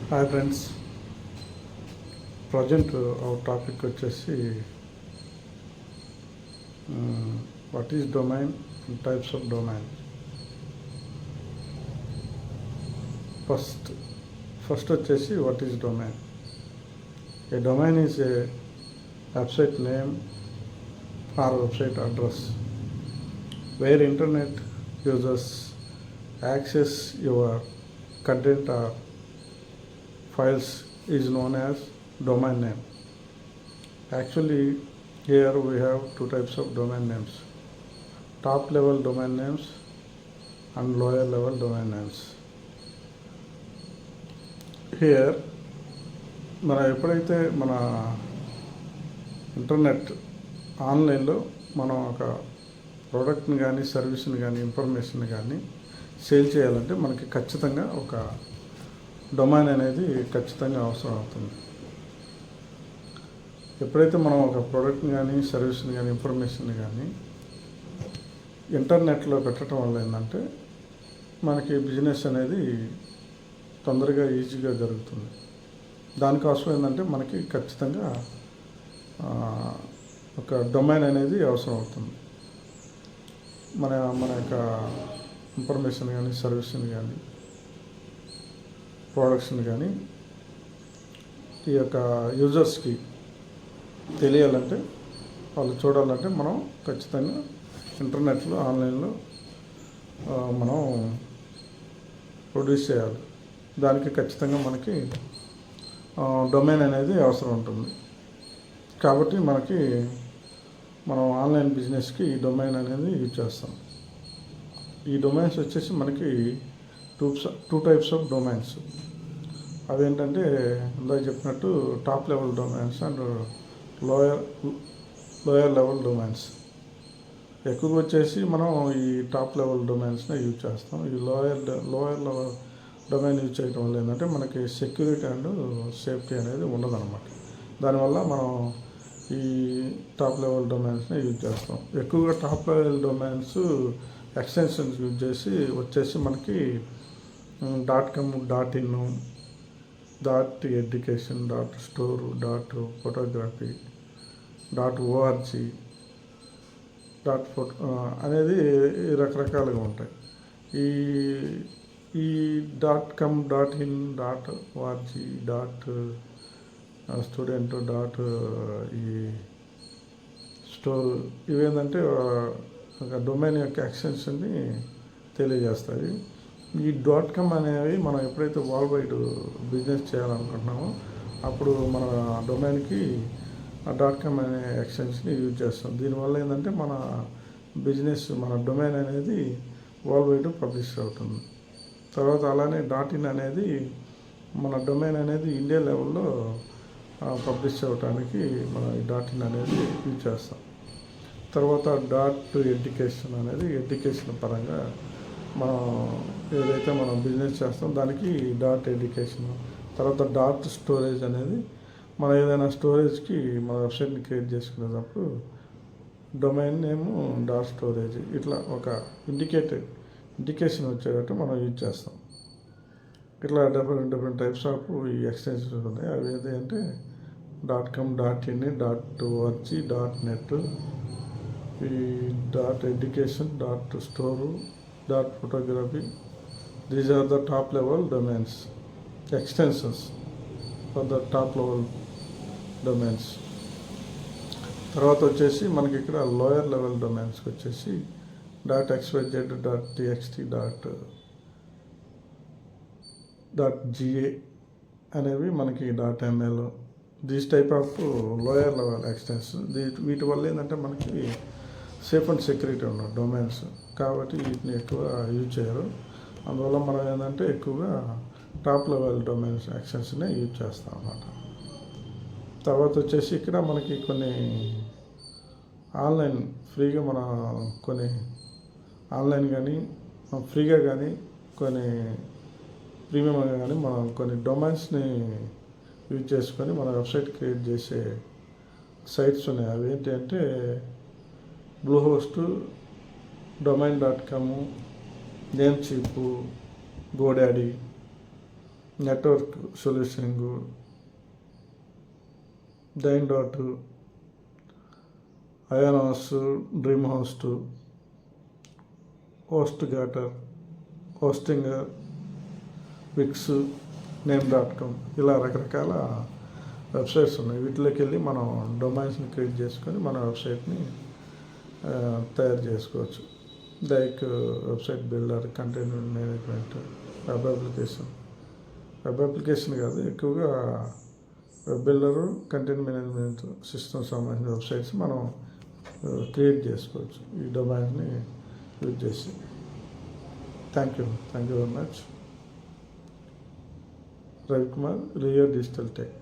Hi friends, present our topic వచ్చేసి what is domain and types of domain. First వచ్చేసి what is domain. A domain is a website name or website address where internet users access your content or files is known as domain name. Actually, here we have two types of domain names: top level domain names and lower level domain names. Here మన ఎప్పుడైతే మన internet ఆన్లైన్లో మనం ఒక ప్రోడక్ట్ని కానీ సర్వీస్ని కానీ ఇన్ఫర్మేషన్ కానీ సేల్ చేయాలంటే మనకి ఖచ్చితంగా ఒక డొమైన్ అనేది ఖచ్చితంగా అవసరం అవుతుంది. ఎప్పుడైతే మనం ఒక ప్రోడక్ట్ని కానీ సర్వీస్ని కానీ ఇన్ఫర్మేషన్ని కానీ ఇంటర్నెట్లో పెట్టడం వల్ల ఏంటంటే మనకి బిజినెస్ అనేది తొందరగా ఈజీగా జరుగుతుంది. దానికోసం ఏంటంటే మనకి ఖచ్చితంగా ఒక డొమైన్ అనేది అవసరం అవుతుంది. మన యొక్క ఇన్ఫర్మేషన్ కానీ సర్వీస్ని కానీ ప్రోడక్ట్స్ని కానీ ఈ యొక్క యూజర్స్కి తెలియాలంటే, వాళ్ళు చూడాలంటే మనం ఖచ్చితంగా ఇంటర్నెట్లో ఆన్లైన్లో మనం ప్రొడ్యూస్ చేయాలి. దానికి ఖచ్చితంగా మనకి డొమైన్ అనేది అవసరం ఉంటుంది. కాబట్టి మనం ఆన్లైన్ బిజినెస్కి ఈ డొమైన్ అనేది యూజ్ చేస్తాం. ఈ డొమైన్స్ వచ్చేసి మనకి టూ టైప్స్ ఆఫ్ డొమైన్స్. అదేంటంటే ఇందాక చెప్పినట్టు top level domains and lower level domains. ఎక్కువగా వచ్చేసి మనం ఈ టాప్ లెవెల్ డొమైన్స్ని యూజ్ చేస్తాం. ఈ లోయర్ లెవెల్ డొమైన్ యూజ్ చేయడం వల్ల ఏంటంటే మనకి సెక్యూరిటీ అండ్ సేఫ్టీ అనేది ఉండదన్నమాట. దానివల్ల మనం ఈ టాప్ లెవెల్ డొమైన్స్ని యూజ్ చేస్తాం. ఎక్కువగా top level domains extensions use చేసి వచ్చేసి మనకి .com, .in, .education, .store, .photography, .org, అనేది రకరకాలుగా ఉంటాయి. ఈ .com, .in, .org, .student, ఈ స్టోర్ ఇవేంటంటే ఒక డొమైన్ యొక్క ఎక్స్టెన్షన్ని తెలియజేస్తాయి. ఈ .com అనేవి మనం ఎప్పుడైతే వరల్డ్ వైడ్ బిజినెస్ చేయాలనుకుంటున్నామో అప్పుడు మన డొమైన్కి .com అనే ఎక్స్టెన్షన్ యూజ్ చేస్తాం. దీనివల్ల ఏంటంటే మన బిజినెస్, మన డొమైన్ అనేది వరల్డ్ వైడ్ పబ్లిష్ అవుతుంది. తర్వాత అలానే .in అనేది మన డొమైన్ అనేది ఇండియా లెవెల్లో పబ్లిష్ అవ్వడానికి మనం ఈ .in అనేది యూజ్ చేస్తాం. తర్వాత .education అనేది ఎడ్యుకేషన్ పరంగా మనం ఏదైతే మనం బిజినెస్ చేస్తాం దానికి .education. తర్వాత .storage అనేది మనం ఏదైనా స్టోరేజ్కి మన వెబ్సైట్ని క్రియేట్ చేసుకునేటప్పుడు డొమైన్ నేమ్ .storage ఇట్లా ఒక ఇండికేషన్ వచ్చేటట్టు మనం యూజ్ చేస్తాం. ఇట్లా డిఫరెంట్ టైప్స్ ఆఫ్ ఈ ఎక్స్టెన్షన్స్ ఉన్నాయి. అవి ఏంటంటే .com, .in, .org, .net, ఈ .education, .store, .photography. These are the top level domains, extensions for the top level domains. తర్వాత వచ్చేసి మనకి ఇక్కడ లోయర్ లెవెల్ డొమైన్స్కి వచ్చేసి .xyz, .txt, .ga అనేవి మనకి .ml. These type of lower level extension. వీటి వల్ల ఏంటంటే మనకి సేఫ్ అండ్ సెక్యూరిటీ ఉన్న డొమైన్స్ కాబట్టి వీటిని ఎక్కువ యూజ్ చేయరు. అందువల్ల మనం ఏంటంటే ఎక్కువగా టాప్ లెవెల్ డొమైన్స్ ఎక్స్టెన్షన్నే యూజ్ చేస్తాం అన్నమాట. తర్వాత వచ్చేసి ఇక్కడ మనకి కొన్ని ఆన్లైన్ ఫ్రీగా కొన్ని ఆన్లైన్ కానీ ఫ్రీగా కానీ కొన్ని ప్రీమియంగా కానీ మనం కొన్ని డొమైన్స్ని యూజ్ చేసుకొని మన వెబ్సైట్ క్రియేట్ చేసే సైట్స్ ఉన్నాయి. అవి ఏంటి అంటే Bluehost, domain.com, Namecheap, GoDaddy, network solutioning, Dynadot, ion house, DreamHost, HostGator, hosting, Wix, నేమ్.com, ఇలా రకరకాల వెబ్సైట్స్ ఉన్నాయి. వీటిలోకి వెళ్ళి మనం డొమైన్స్ని క్రియేట్ చేసుకొని మన వెబ్సైట్ని తయారు చేసుకోవచ్చు. Like website builder, content management, web application కాదు, ఎక్కువగా web builder, content management system సంబంధించిన వెబ్సైట్స్ మనం క్రియేట్ చేసుకోవచ్చు ఈ డొమైన్ని యూజ్ చేసి. Thank you very much. Ravikumar, Rio digital tech.